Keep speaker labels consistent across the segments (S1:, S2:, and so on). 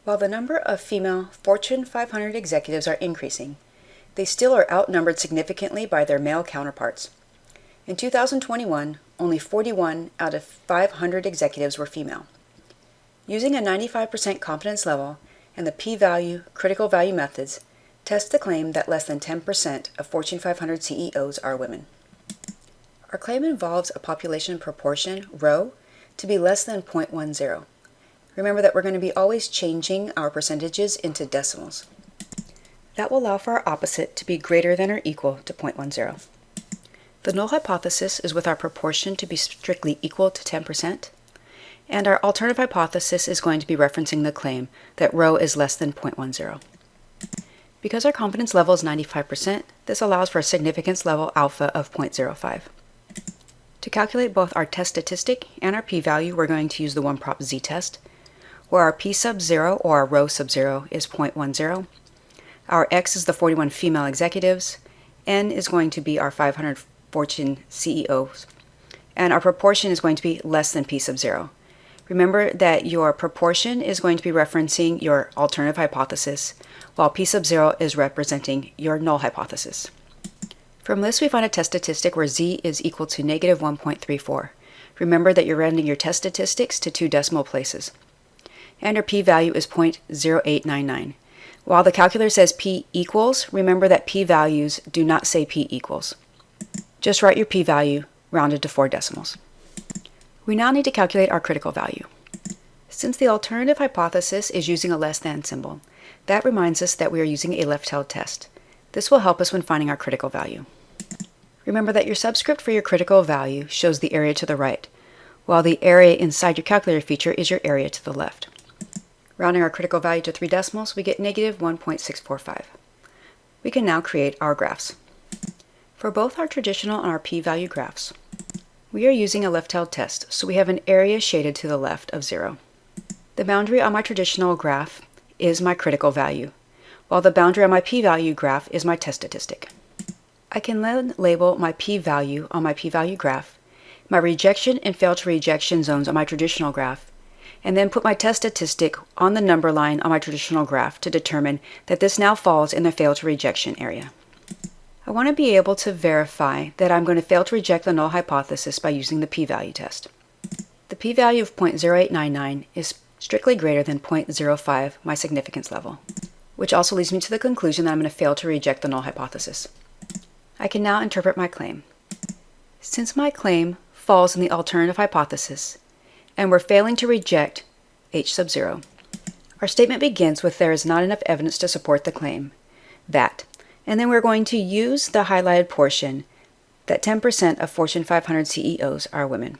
S1: While the number of female Fortune 500 executives are increasing, they still are outnumbered significantly by their male counterparts. In 2021, only 41 out of 500 executives were female. Using a 95% confidence level and the p-value critical value methods, test the claim that less than 10% of Fortune 500 CEOs are women. Our claim involves a population proportion, rho, to be less than 0.10. Remember that we're going to be always changing our percentages into decimals. That will allow for our opposite to be greater than or equal to 0.10. The null hypothesis is with our proportion to be strictly equal to 10%, and our alternative hypothesis is going to be referencing the claim that rho is less than 0.10. Because our confidence level is 95%, this allows for a significance level alpha of 0.05. To calculate both our test statistic and our p-value, we're going to use the one-prop z-test, where our p sub 0 or our rho sub 0 is 0.10. Our x is the 41 female executives, n is going to be our 500 Fortune CEOs, and our proportion is going to be less than p sub 0. Remember that your proportion is going to be referencing your alternative hypothesis, while p sub 0 is representing your null hypothesis. From this, we find a test statistic where z is equal to negative 1.34. Remember that you're rounding your test statistics to 2 decimal places. And our p-value is 0.0899. While the calculator says p equals, remember that p-values do not say p equals. Just write your p-value rounded to 4 decimals. We now need to calculate our critical value. Since the alternative hypothesis is using a less than symbol, that reminds us that we are using a left-held test. This will help us when finding our critical value. Remember that your subscript for your critical value shows the area to the right, while the area inside your calculator feature is your area to the left. Rounding our critical value to 3 decimals, we get negative 1.645. We can now create our graphs. For both our traditional and our p-value graphs, we are using a left-held test, so we have an area shaded to the left of 0. The boundary on my traditional graph is my critical value, while the boundary on my p-value graph is my test statistic. I can then label my p-value on my p-value graph, my rejection and fail to rejection zones on my traditional graph, and then put my test statistic on the number line on my traditional graph to determine that this now falls in the fail to rejection area. I want to be able to verify that I'm going to fail to reject the null hypothesis by using the p-value test. The p-value of 0.0899 is strictly greater than 0.05, my significance level, which also leads me to the conclusion that I'm going to fail to reject the null hypothesis. I can now interpret my claim. Since my claim falls in the alternative hypothesis, and we're failing to reject h sub 0, our statement begins with there is not enough evidence to support the claim that, and then we're going to use the highlighted portion that 10% of Fortune 500 CEOs are women.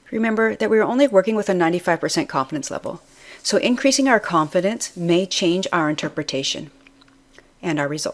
S1: Remember that we are only working with a 95% confidence level, so increasing our confidence may change our interpretation and our result.